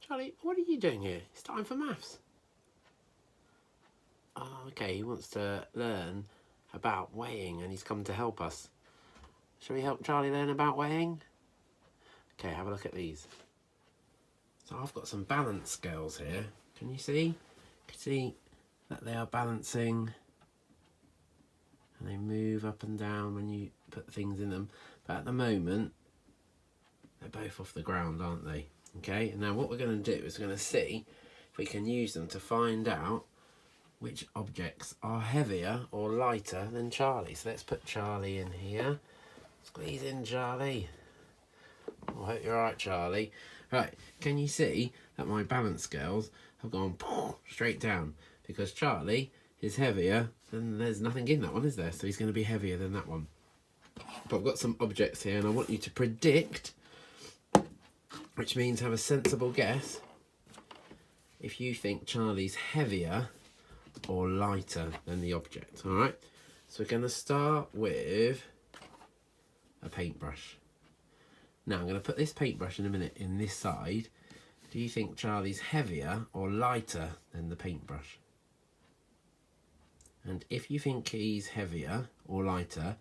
Charlie, what are you doing here? It's time for maths. Oh, okay, he wants to learn about weighing and he's come to help us. Shall we help Charlie learn about weighing? Okay, have a look at these. So I've got some balance scales here. Can you see? You can see that they are balancing and they move up and down when you put things in them. But at the moment, they're both off the ground, aren't they? Okay, and now what we're going to do is we're going to see if we can use them to find out which objects are heavier or lighter than Charlie. So let's put Charlie in here. Squeeze in, Charlie. I hope you're alright, Charlie. Right, can you see that my balance scales have gone straight down? Because Charlie is heavier, and there's nothing in that one, is there? So he's going to be heavier than that one. But I've got some objects here, and I want you to predict, which means have a sensible guess, if you think Charlie's heavier or lighter than the object. Alright, so we're going to start with a paintbrush. Now I'm going to put this paintbrush in a minute in this side. Do you think Charlie's heavier or lighter than the paintbrush? And if you think he's heavier or lighter,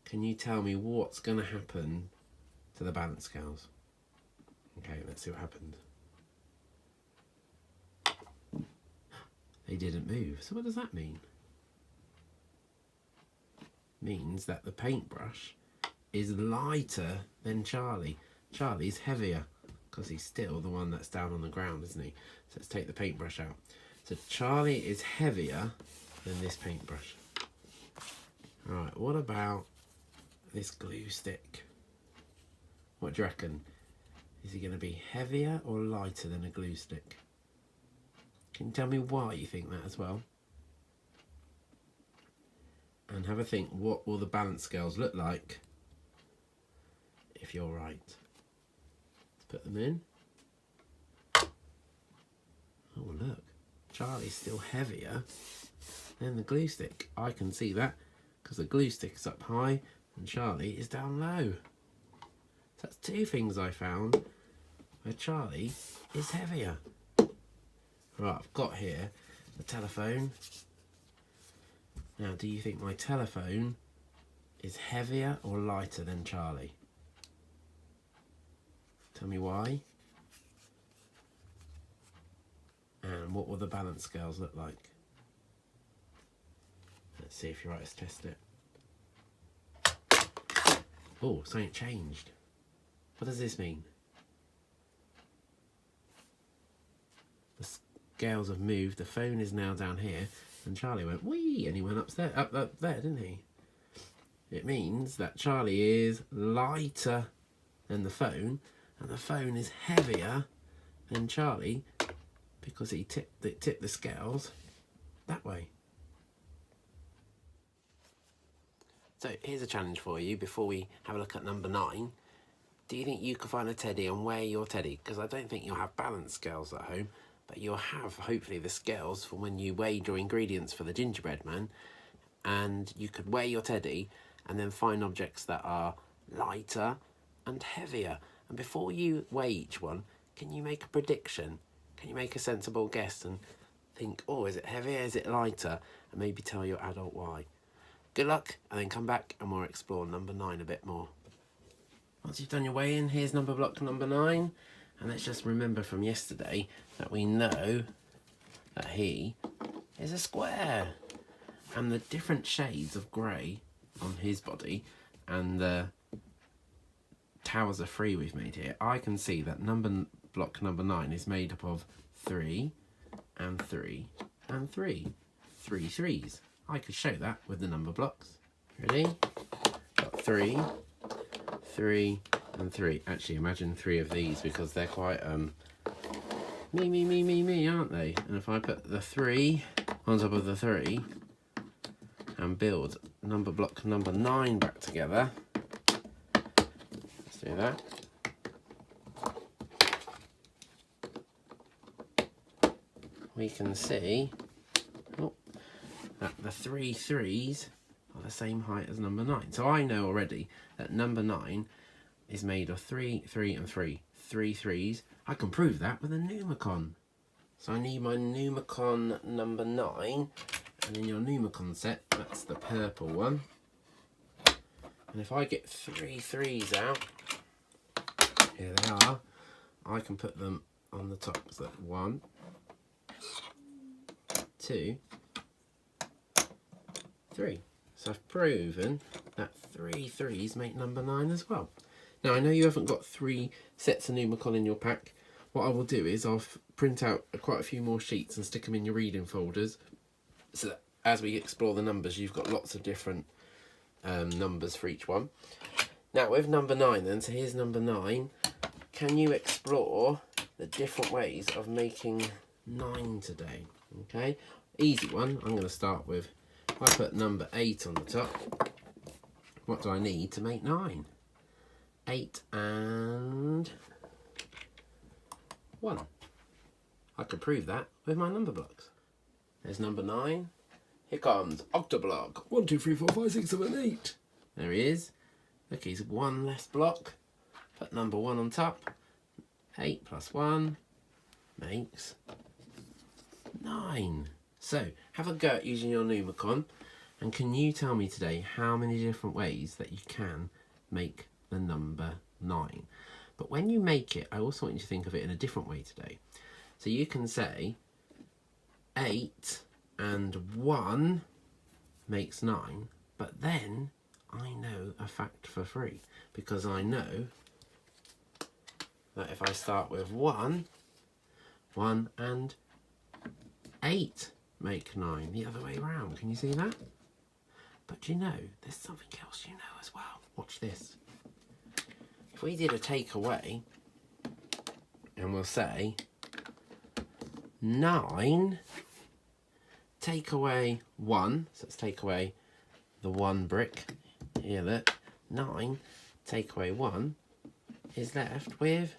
can you tell me what's going to happen to the balance scales? Okay, let's see what happened. They didn't move. So what does that mean? Means that the paintbrush is lighter than Charlie. Charlie's heavier because he's still the one that's down on the ground, isn't he? So let's take the paintbrush out. So Charlie is heavier than this paintbrush. Alright, what about this glue stick? What do you reckon? Is he going to be heavier or lighter than a glue stick? Can you tell me why you think that as well? And have a think, what will the balance scales look like if you're right? Let's put them in. Oh look, Charlie's still heavier than the glue stick. I can see that because the glue stick is up high and Charlie is down low. So that's two things I found where Charlie is heavier. Right, I've got here the telephone. Now, do you think my telephone is heavier or lighter than Charlie? Tell me why. And what will the balance scales look like? Let's see if you're right, let's test it. Oh, something changed. What does this mean? The scales have moved, the phone is now down here, and Charlie went whee, and he went up there, didn't he? It means that Charlie is lighter than the phone, and the phone is heavier than Charlie because he tipped the scales that way. So here's a challenge for you before we have a look at number 9. Do you think you can find a teddy and weigh your teddy? Because I don't think you'll have balance scales at home, but you'll have hopefully the scales for when you weighed your ingredients for the gingerbread man, and you could weigh your teddy and then find objects that are lighter and heavier. And before you weigh each one, can you make a prediction? Can you make a sensible guess and think, oh, is it heavier, is it lighter? And maybe tell your adult why. Good luck, and then come back and we'll explore number 9 a bit more. Once you've done your weighing, here's number block number 9. And let's just remember from yesterday that we know that he is a square. And the different shades of grey on his body and the towers of 3 we've made here, I can see that block number 9 is made up of 3 and 3 and 3. 3 threes. I could show that with the number blocks. Ready? Got 3, 3 and 3. Actually, imagine 3 of these because they're quite me, aren't they? And if I put the 3 on top of the 3 and build number block number 9 back together, let's do that. We can see that the 3 threes are the same height as number 9. So I know already that number 9 is made of 3, 3 and 3. 3 threes. I can prove that with a Numicon. So I need my Numicon number 9. And in your Numicon set, that's the purple one. And if I get 3 threes out, here they are, I can put them on the top. So 1, 2, 3. So I've proven that 3 threes make number 9 as well. Now I know you haven't got 3 sets of Numicon in your pack. What I will do is I'll print out quite a few more sheets and stick them in your reading folders, so that as we explore the numbers, you've got lots of different numbers for each one. Now with number 9 then, so here's number 9. Can you explore the different ways of making 9 today? Okay, easy one. I'm going to start with, if I put number 8 on the top, what do I need to make 9? 8 and 1. I could prove that with my number blocks. There's number 9. Here comes Octoblock. 1, 2, 3, 4, 5, 6, 7, 8. There he is. Look, he's one less block. Put number 1 on top. 8 plus 1 makes 9. So, have a go at using your Numicon. And can you tell me today how many different ways that you can make the number 9? But when you make it, I also want you to think of it in a different way today. So you can say 8 and 1 makes 9, but then I know a fact for free, because I know that if I start with 1 and 8 make 9, the other way around. Can you see that? But you know, there's something else you know as well. Watch this. If we did a takeaway, and we'll say 9 take away 1, so let's take away the 1 brick. Here, look, 9 take away 1 is left with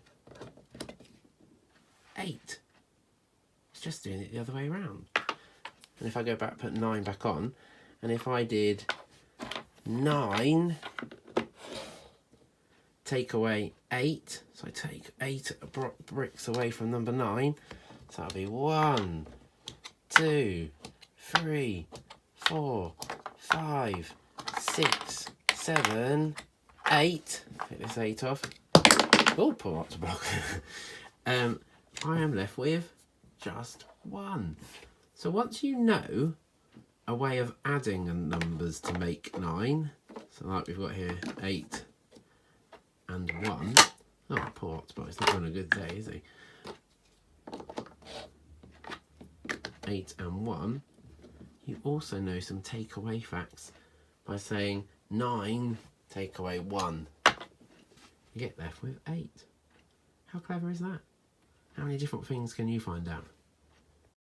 8. It's just doing it the other way around. And if I go back, put 9 back on, and if I did 9 take away 8, so I take 8 bricks away from number 9, so that'll be 1, 2, 3, 4, 5, 6, 7, 8. Take this 8 off. Oh, pull up the block. I am left with just 1. So once you know a way of adding numbers to make 9, so like we've got here 8 and 1. Oh, poor Hotspot, he's not having a good day, is he? 8 and 1. You also know some takeaway facts by saying 9 take away 1. You get left with 8. How clever is that? How many different things can you find out?